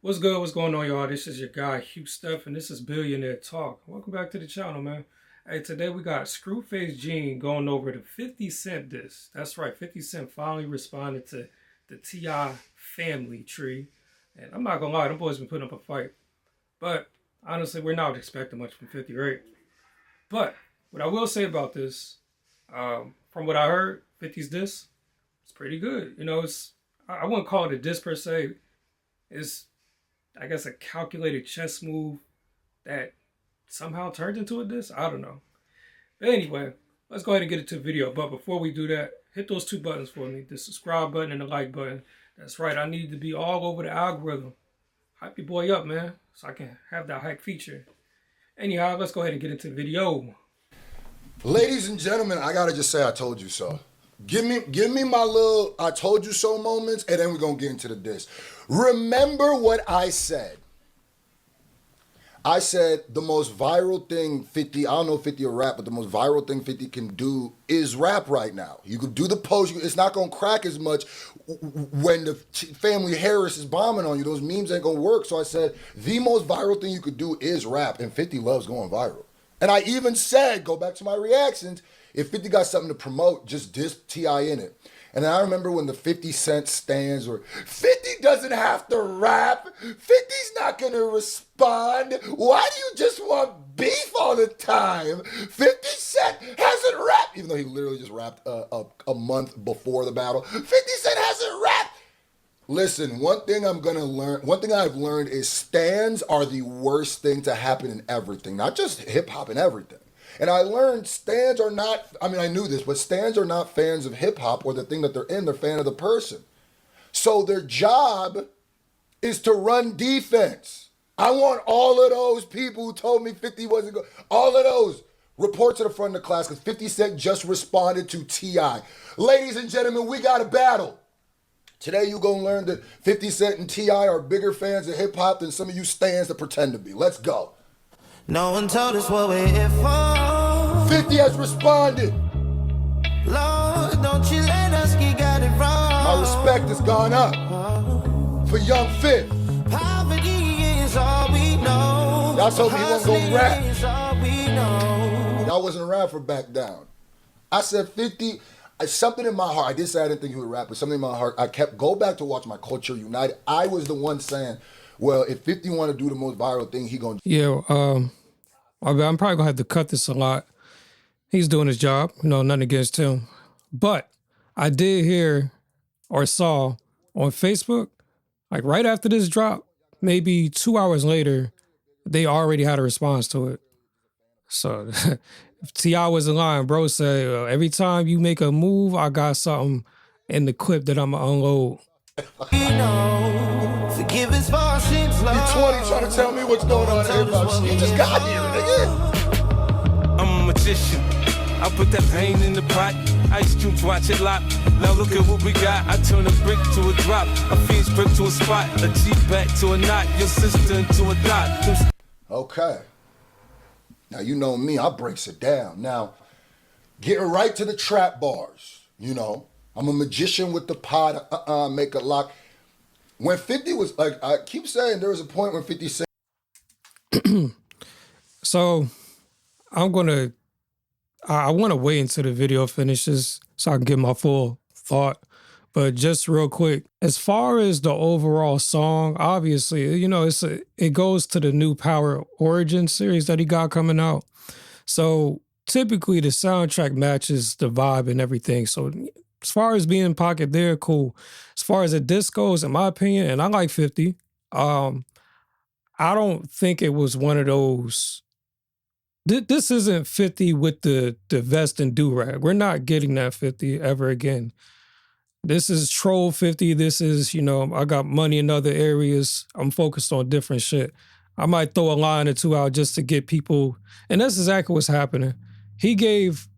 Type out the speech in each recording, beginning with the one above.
What's good? What's going on, y'all? This is your guy, Hugh Steph, and this is Billionaire Talk. Welcome back to the channel, man. Hey, today we got Screwface Gene going over the 50 Cent diss. That's right, 50 Cent finally responded to the T.I. family tree. And I'm not gonna lie, them boys been putting up a fight. But honestly, we're not expecting much from 50, right? But what I will say about this, from what I heard, 50's diss, it's pretty good. You know, I wouldn't call it a diss per se. It's, I guess, a calculated chess move that somehow turned into a diss. I don't know. But anyway, let's go ahead and get into the video. But before we do that, hit those two buttons for me. The subscribe button and the like button. That's right, I need to be all over the algorithm. Hype your boy up, man, so I can have that hype feature. Anyhow, let's go ahead and get into the video. Ladies and gentlemen, I gotta just say I told you so. Give me my little I told you so moments, and then we're gonna get into the diss. Remember what I said. I said the most viral thing 50, I don't know if 50 or rap, but the most viral thing 50 can do is rap right now. You could do the post, it's not gonna crack as much when the family Harris is bombing on you. Those memes ain't gonna work. So I said the most viral thing you could do is rap, and 50 loves going viral. And I even said, go back to my reactions, if 50 got something to promote, just diss T.I. in it. And I remember when the 50 Cent stands were, 50 doesn't have to rap. 50's not going to respond. Why do you just want beef all the time? 50 Cent hasn't rapped, even though he literally just rapped a month before the battle. 50 Cent hasn't rapped. Listen, one thing I've learned is stands are the worst thing to happen in everything, not just hip hop and everything. And I learned stands are not, I knew this, but stands are not fans of hip hop or the thing that they're in, they're fan of the person. So their job is to run defense. I want all of those people who told me 50 wasn't good, all of those, report to the front of the class because 50 Cent just responded to T.I. Ladies and gentlemen, we got a battle. Today you gonna learn that 50 Cent and T.I. are bigger fans of hip hop than some of you stands that pretend to be. Let's go. No one told us what we're here for. 50 has responded. Lord, don't you let us get got it wrong. My respect has gone up for Young Fifth. Poverty is all we know. Y'all told me he wasn't gonna rap. Is all we know. Y'all wasn't around for Back Down. I said 50. Something in my heart, I did say I didn't think he would rap, but something in my heart, go back to watch my Culture United. I was the one saying, well, if 50 want to do the most viral thing, he gonna. Yeah, I'm probably gonna have to cut this a lot. He's doing his job, nothing against him. But I did hear or saw on Facebook, like right after this drop, maybe 2 hours later, they already had a response to it. So if T.I. was in line, bro said, every time you make a move, I got something in the clip that I'm gonna unload. We know. Forgive us for our sins, Lord. You 20 trying to tell me what's going on in hip hop. You just got here, nigga. I'm a magician. I put that pain in the pot. Ice cubes, watch it lock. Now look at what we got. I turn a brick to a drop. A fiend's brick to a spot. A Jeep back to a knot. Your sister into a dot. Okay. Now, you know me, I breaks it down. Now, getting right to the trap bars, I'm a magician with the pot, make a lock. When 50 was, like, I keep saying there was a point when 50 said. So, I want to wait until the video finishes so I can get my full thought. But just real quick, as far as the overall song, obviously, it goes to the new Power Origin series that he got coming out. So typically the soundtrack matches the vibe and everything. So as far as being in pocket there, cool. As far as the disc goes, in my opinion, and I like 50, I don't think it was one of those. This isn't 50 with the vest and do-rag. We're not getting that 50 ever again. This is troll 50. This is, I got money in other areas. I'm focused on different shit. I might throw a line or two out just to get people. And that's exactly what's happening. He gave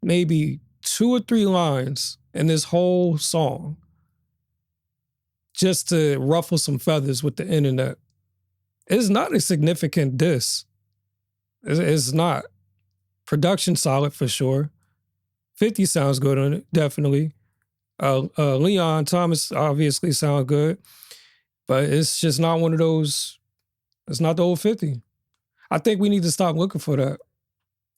maybe 2 or 3 lines in this whole song just to ruffle some feathers with the internet. It's not a significant diss. It's not. Production solid for sure. 50 sounds good on it, definitely. Leon Thomas obviously sound good. But it's just not one of those, it's not the old 50. I think we need to stop looking for that.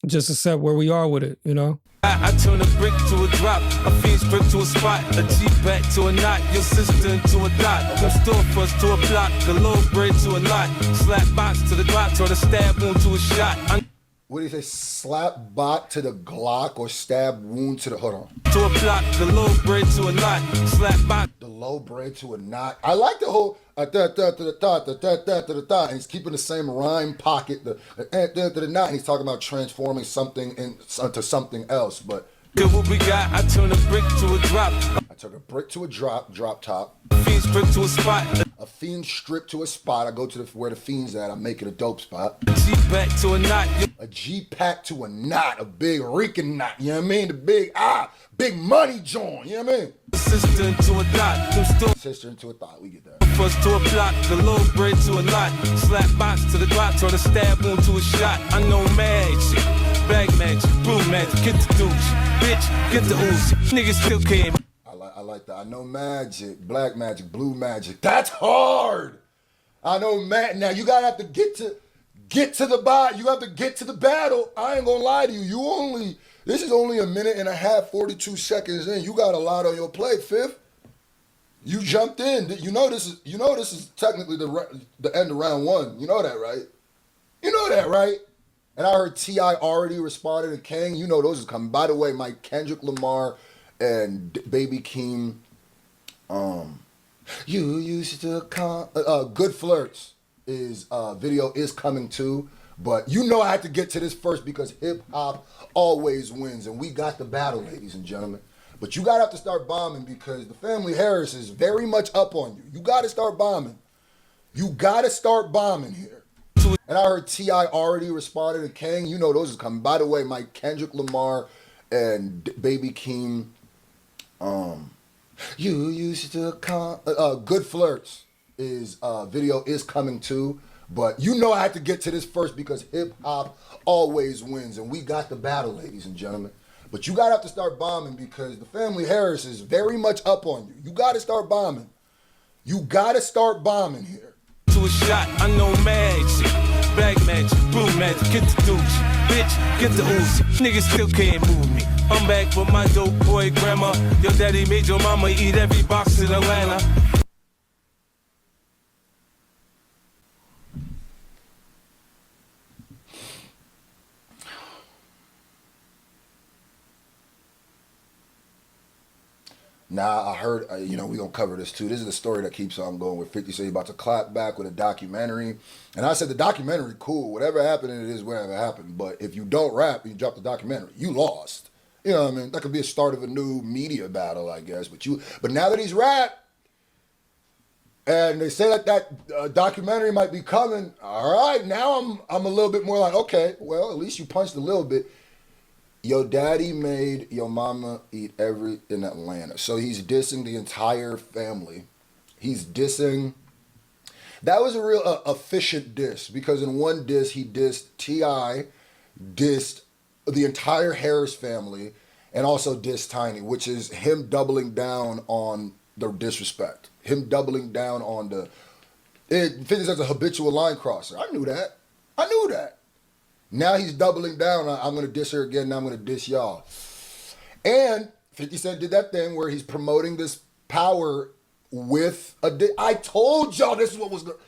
Just accept where we are with it, you know? I turn a brick to a drop, a fiend's brick to a spot, a G-back to a knot, your sister into a dot, from storefronts to a block, the low bread to a lot, slap box to the Glock, turn a stab wound to a shot. What do you say? Slap bot to the Glock or stab wound to the, hold on. To a block, the low bread to a knot, slap box. The low bread to a knot. I like the whole and he's keeping the same rhyme pocket, the knot, and he's talking about transforming something into something else. But good what we got, I turn a brick to a drop. I took a brick to a drop top. A fiend strip to a spot. A fiend strip to a spot. I go to where the fiend's at. I make it a dope spot. A G-back to a knot. A G-pack to a knot. A big reeking knot. You know what I mean? The big money joint. You know what I mean? Sister into a dot. Sister into a thought. We get that. First to a block, the low bread to a lot. Slap box to the Glock, turn a stab wound to a shot. I know magic, bag magic, blue magic, get the douche, bitch, get the ooze. Niggas still came. I like that. I know magic, black magic, blue magic. That's hard. I know now you gotta have to get to the battle. You have to get to the battle. I ain't gonna lie to you. This is only a minute and a half, 42 seconds in. You got a lot on your plate, Fifth. You jumped in. You know this is technically the end of round one. You know that, right? And I heard T.I. already responded to Kang. You know those is coming. By the way, Mike Kendrick Lamar and Baby Keem, you used to come. Good Flirts is video is coming too. But you know I had to get to this first because hip hop always wins, and we got the battle, ladies and gentlemen. But you gotta have to start bombing because the family Harris is very much up on you. You gotta start bombing. You gotta start bombing here. And I heard T.I. already responded to Kang. You know those is coming. By the way, Mike Kendrick Lamar and Baby Keem, you used to come. Good Flirts is video is coming too. But you know I had to get to this first because hip hop always wins, and we got the battle, ladies and gentlemen. But you gotta have to start bombing because the family Harris is very much up on you. You gotta start bombing. You gotta start bombing here. To a shot, I know magic, bag magic, blue magic, get the douche, bitch, get the ooze. Niggas still can't move me. I'm back with my dope boy grandma. Your daddy made your mama eat every box in Atlanta. Now, I heard, we're going to cover this too. This is the story that keeps on going with 50 Cent about to clap back with a documentary. And I said, the documentary, cool. Whatever happened, it is whatever happened. But if you don't rap and you drop the documentary, you lost. You know what I mean? That could be a start of a new media battle, I guess. But now that he's rapped, and they say that documentary might be coming, all right, now I'm a little bit more like, okay, well, at least you punched a little bit. Your daddy made your mama eat every in Atlanta. So he's dissing the entire family. He's dissing. That was a real efficient diss because in one diss, he dissed T.I., dissed the entire Harris family, and also dissed Tiny, which is him doubling down on the disrespect. Him doubling down on 50 Cent's a habitual line crosser. I knew that. Now he's doubling down. I'm going to diss her again. Now I'm going to diss y'all. And 50 Cent did that thing where he's promoting this power with a diss. I told y'all this is what was going to...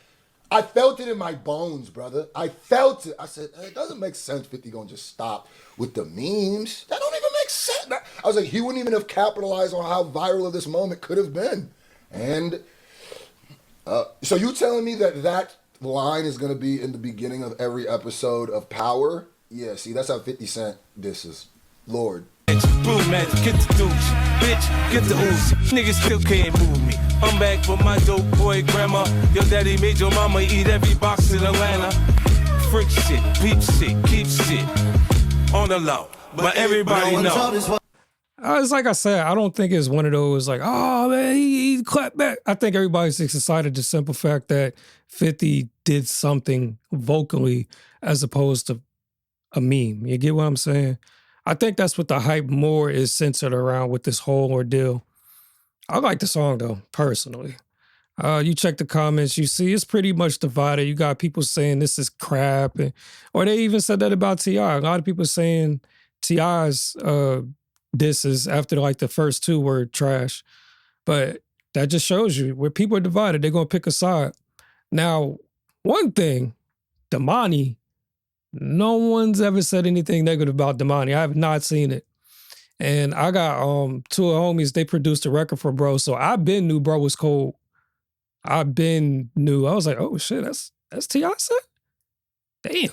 I felt it in my bones, brother. I felt it. I said, it doesn't make sense 50 going to just stop with the memes. That don't even make sense. I was like, he wouldn't even have capitalized on how viral this moment could have been. And so you telling me that line is going to be in the beginning of every episode of Power? Yeah, see, that's how 50 Cent disses. Lord. Blue magic, get the douche, bitch, get the ooze. Niggas still can't move me. I'm back with my dope boy grandma. Your daddy made your mama eat every box in Atlanta. Freak shit, peep shit, keep shit on the low, but everybody know. It's like I said, I don't think it's one of those like, oh man, he clapped back. I think everybody's excited to the simple fact that 50 did something vocally as opposed to a meme. You get what I'm saying? I think that's what the hype more is centered around with this whole ordeal. I like the song though, personally. You check the comments, you see it's pretty much divided. You got people saying this is crap, or they even said that about T.I. A lot of people saying T.I.'s disses after like the first two were trash. But that just shows you where people are divided, they're gonna pick a side. Now, one thing, Domani, no one's ever said anything negative about Domani. I have not seen it. And I got two of homies, they produced a record for bro. So I been knew bro was cold. I been knew. I was like, oh shit, that's T.I. said? Damn.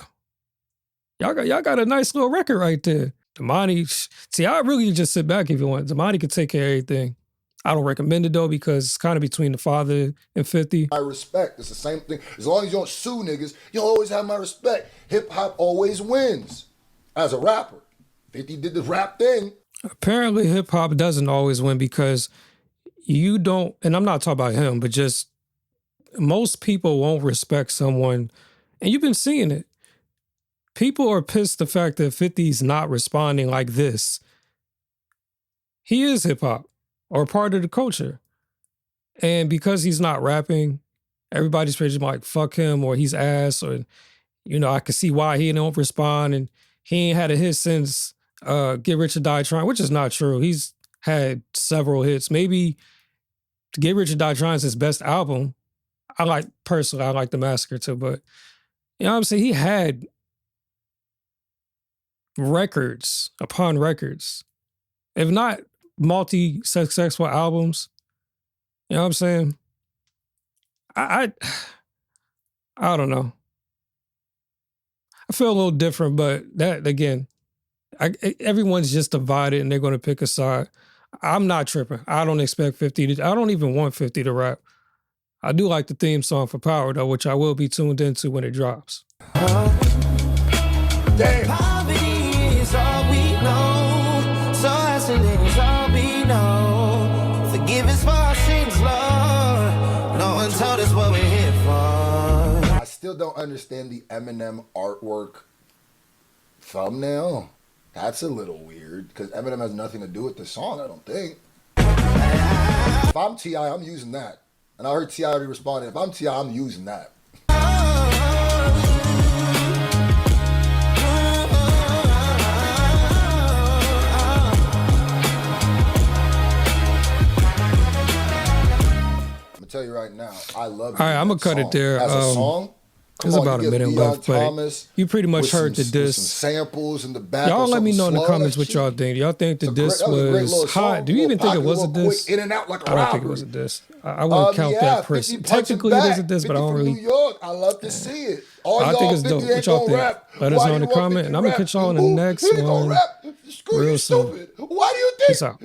Y'all got a nice little record right there. Domani, T.I. really just sit back if you want. Domani can take care of everything. I don't recommend it though because it's kind of between the father and 50. My respect. It's the same thing. As long as you don't sue niggas, you'll always have my respect. Hip hop always wins. As a rapper, 50 did the rap thing. Apparently, hip hop doesn't always win because you don't. And I'm not talking about him, but just most people won't respect someone, and you've been seeing it. People are pissed the fact that 50's not responding like this. He is hip hop or part of the culture. And because he's not rapping, everybody's pretty much like, fuck him, or he's ass, or, you know, I can see why he don't respond. And he ain't had a hit since Get Rich or Die Trying, which is not true. He's had several hits. Maybe Get Rich or Die Trying is his best album. Personally, I like The Massacre too, but you know what I'm saying? He had records upon records, if not multi-successful albums. You know what I'm saying? I don't know. I feel a little different, but that again, everyone's just divided and they're going to pick a side. I'm not tripping. I don't expect 50 to, I don't even want 50 to rap. I do like the theme song for Power though, which I will be tuned into when it drops. Damn. Poverty is all we know. So isolated is all we know. Forgive us for our sins, Lord. No one told us what we're here for. I still don't understand the Eminem artwork thumbnail. That's a little weird because Eminem has nothing to do with the song, I don't think. If I'm T.I., I'm using that. And I heard T.I. already responded. If I'm T.I., I'm using that. I'm gonna tell you right now, I love it. All right, I'm gonna cut it there. As a song, there's about a minute left, but you pretty much heard the diss. Some samples in the back. Y'all let me know in the comments what y'all think. Y'all think the diss was hot? Do you even think it was a diss? In and out like a I don't think it was a diss. I wouldn't count that person. Technically, it is a diss, but I don't really. New York, I love to see it. I think it's dope. What y'all think? Let us know in the comment, and I'm gonna catch y'all in the next one real soon. Why do you think? Peace out.